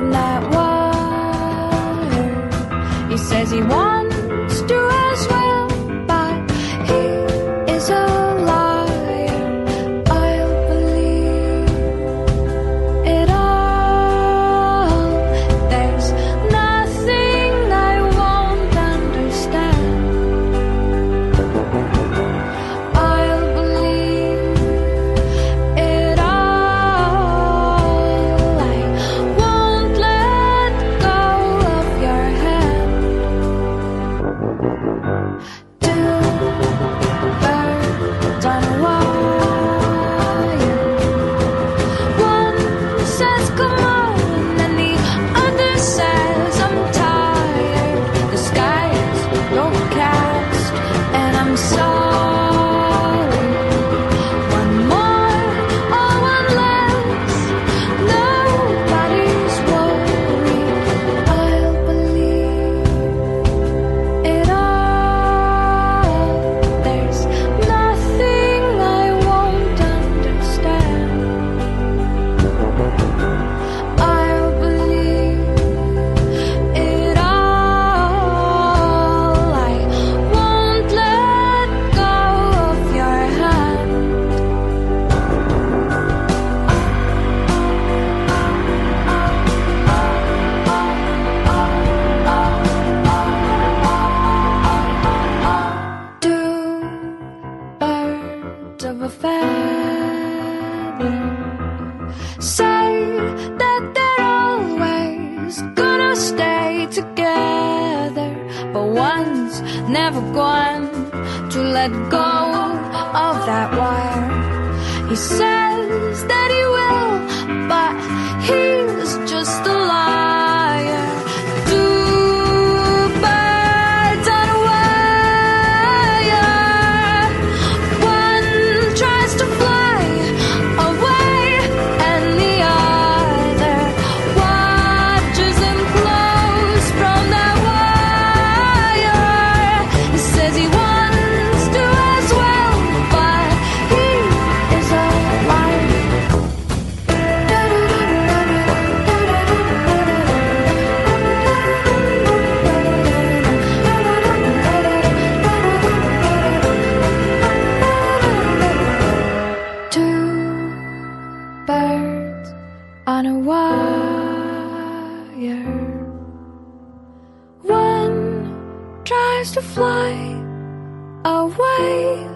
from that wire. He says he wants to as well, but he is a liar. I'll believe it all. There's nothing I won't understand. I'll believe it all. I won't let go of your hand. Two birds on a wire. One says come on, and the other says I'm tired. The sky is overcast, and I'm sorry. One more or one less, nobody's worried. I'll believe it all. There's nothing I won't understand. I'll believe it all. I won't let go of your hand. Two birds of a feather say that they're always gonna stay together, but one's never going to let go of that wire. He says that he will, but he's just a liar. Two birds on a wire. One tries to fly away, and the other watches him close from that wire. He says he wants to as well, but he is a liar. Two birds on a wire. One tries to fly away,